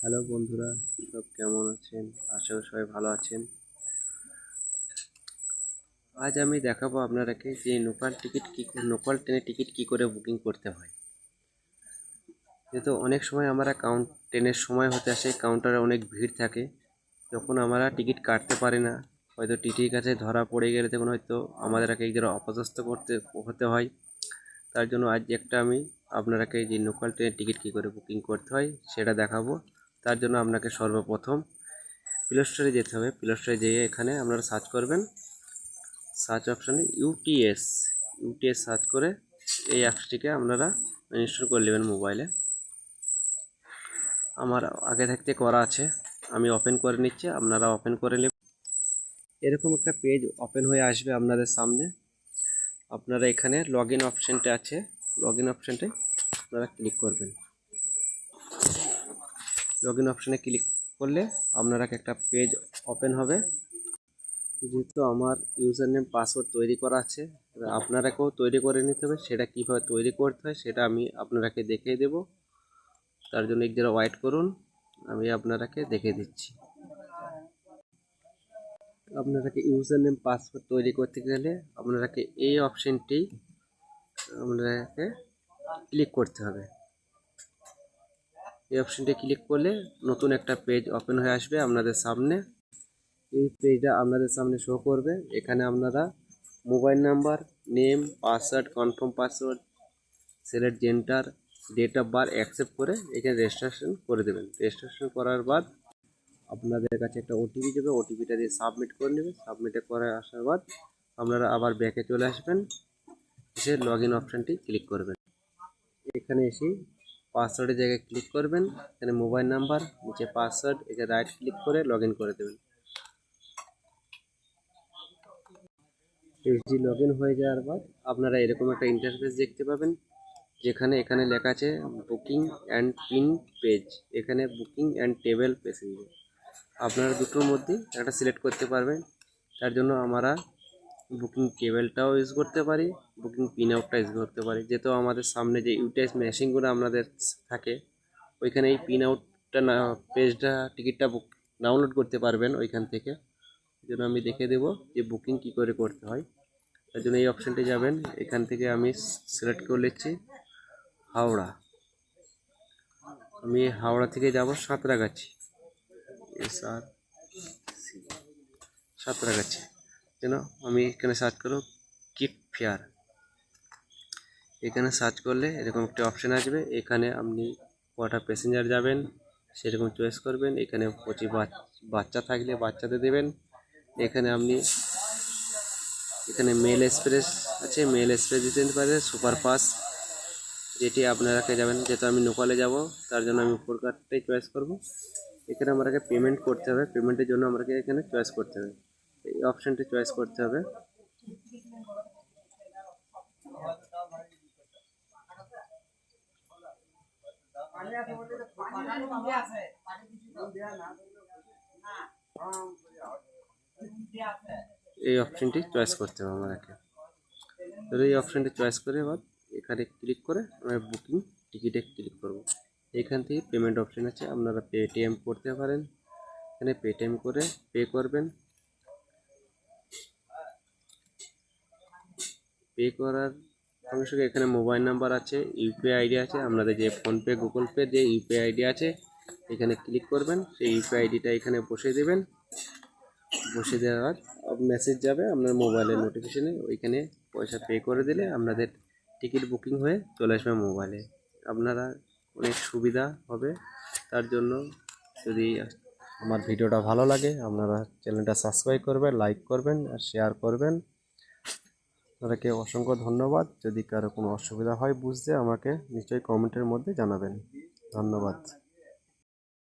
Hello বন্ধুরা, সব কেমন আছেন? আশা করি সবাই ভালো আছেন। আজ আমি দেখাবো আপনাদেরকে যে লোকাল ট্রেনের টিকিট কি করে বুকিং করতে হয়। যেহেতু অনেক সময় আমরা ট্রেনের সময় হতে আসে, কাউন্টারে অনেক ভিড় থাকে, যখন আমরা টিকিট কাটতে পারি না, হয়তো টিটির কাছে ধরা পড়ে গেলে তখন হয়তো আমাদেরকে এই অপদস্থ হতে হয়। তার জন্য আজ আমি আপনাদেরকে যে লোকাল ট্রেনের টিকিট কী করে বুকিং করতে হয় সেটা দেখাবো। তার জন্য আপনাকে সর্বপ্রথম প্লে স্টোরে যেতে হবে। প্লে স্টোরে যেয়ে এখানে আপনারা সার্চ করবেন, সার্চ অপশানে ইউটিএস সার্চ করে এই অ্যাপসটিকে আপনারা ইনস্টল করে নেবেন মোবাইলে। আমার আগে থাকতে করা আছে, আমি ওপেন করে নিচ্ছি, আপনারা ওপেন করে নেবেন। এরকম একটা পেজ ওপেন হয়ে আসবে আপনাদের সামনে। আপনারা এখানে লগ ইন অপশানটা আছে, লগ ইন অপশানটায় আপনারা ক্লিক করবেন। লগ ইন অপশানে ক্লিক করলে আপনারা একটা পেজ ওপেন হবে। যেহেতু আমার ইউজার নেম পাসওয়ার্ড তৈরি করা আছে, আপনারাকেও তৈরি করে নিতে হবে। সেটা কীভাবে তৈরি করতে হয় সেটা আমি আপনারাকে দেখিয়ে দেব। তার জন্য এক জায়গায় ওয়েট করুন, আমি আপনারাকে দেখিয়ে দিচ্ছি। আপনারাকে ইউজার নেম পাসওয়ার্ড তৈরি করতে গেলে আপনারাকে এই অপশানটি আপনারাকে ক্লিক করতে হবে। এই অপশানটি ক্লিক করলে নতুন একটা পেজ ওপেন হয়ে আসবে আপনাদের সামনে। এই পেজটা আপনাদের সামনে শো করবে। এখানে আপনারা mobile number, name, password, confirm password, select gender, date of birth accept করে এখানে রেজিস্ট্রেশন করে দেবেন। রেজিস্ট্রেশন করার বাদ আপনাদের কাছে একটা ওটিপি যাবে, ওটিপিটা দিয়ে সাবমিট করে নেবে। সাবমিটে করে আসার বাদ আপনারা আবার ব্যাকে চলে আসবেন, এসে লগ ইন অপশানটি ক্লিক করবেন। এখানে এসে পাসওয়ার্ডের জায়গায় ক্লিক করবেন, এখানে মোবাইল নাম্বার, নিচে পাসওয়ার্ড, এখানে রাইট ক্লিক করে লগ ইন করে দেবেন। পেজটি লগ ইন হয়ে যাওয়ার পর আপনারা এরকম একটা ইন্টারফেস দেখতে পাবেন, যেখানে এখানে লেখা আছে বুকিং অ্যান্ড পিন পেজ। এখানে বুকিং অ্যান্ড টেবিল প্যাসেঞ্জার আপনারা দুটোর মধ্যে একটা সিলেক্ট করতে পারবেন। তার জন্য আমরা বুকিং টেবিলটাও ইউজ করতে পারি, বুকিং পিন আউটটা ইউজ করতে পারি। যেহেতু আমাদের সামনে যে ইউটিএস মেশিনগুলো আপনাদের থাকে, ওইখানে এই পিন আউটটা না পেজটা টিকিটটা ডাউনলোড করতে পারবেন ওইখান থেকে। এই জন্য আমি দেখে দেবো যে বুকিং কী করে করতে হয়। তার জন্য এই অপশানটি যাবেন, এখান থেকে আমি সিলেক্ট করে নিচ্ছি হাওড়া। আমি হাওড়া থেকে যাব সাঁতরাগাছি, সাঁতরাগাছি। যেন আমি এখানে সার্চ করব কিট ফেয়ার। এখানে সার্চ করলে এরকম একটা অপশান আসবে, এখানে আপনি কটা প্যাসেঞ্জার যাবেন সেরকম চয়েস করবেন। এখানে 25 বাচ্চা থাকলে বাচ্চাদের দেবেন। এখানে মেল এক্সপ্রেস আছে, মেল এক্সপ্রেস দিতে পারে, সুপারফাস্ট যেটি আপনারা যাবেন। যেহেতু আমি লোকালে যাব তার জন্য আমি উপর কার্ডটাই চয়েস করব। এখানে আমাকে পেমেন্ট করতে হবে, পেমেন্টের জন্য আমাকে এখানে চয়েস করতে হবে, এই অপশানটি চয়েস করতে হবে। এই অপশানটি চয়েস করতে হবে আমাকে। তো এই অপশানটি চয়েস করে এবার এখানে ক্লিক করে আমরা বুকিং টিকিটে ক্লিক করব। এখান থেকে পেমেন্ট অপশান আছে, আপনারা পেটিএম করতে পারেন। এখানে পেটিএম করে পে করবেন। পে করার সঙ্গে সঙ্গে এখানে মোবাইল নাম্বার আছে, ইউপিআই আইডি আছে, আপনাদের যে ফোনপে, গুগল পে যে ইউপিআই আইডি আছে এখানে ক্লিক করবেন। সেই ইউপিআই আইডিটা এখানে বসিয়ে দেবেন। বসে দেওয়ার মেসেজ যাবে আপনার মোবাইলের নোটিফিকেশানে, ওইখানে পয়সা পে করে দিলে আপনাদের টিকিট বুকিং হয়ে চলে আসবে মোবাইলে। আপনারা অনেক সুবিধা হবে। তার জন্য যদি আমার ভিডিওটা ভালো লাগে আপনারা চ্যানেলটা সাবস্ক্রাইব করবেন, লাইক করবেন আর শেয়ার করবেন। আপনাদেরকে অসংখ্য ধন্যবাদ। যদি কারো কোনো অসুবিধা হয় বুঝতে আমাকে নিশ্চয়ই কমেন্টের মধ্যে জানাবেন। ধন্যবাদ।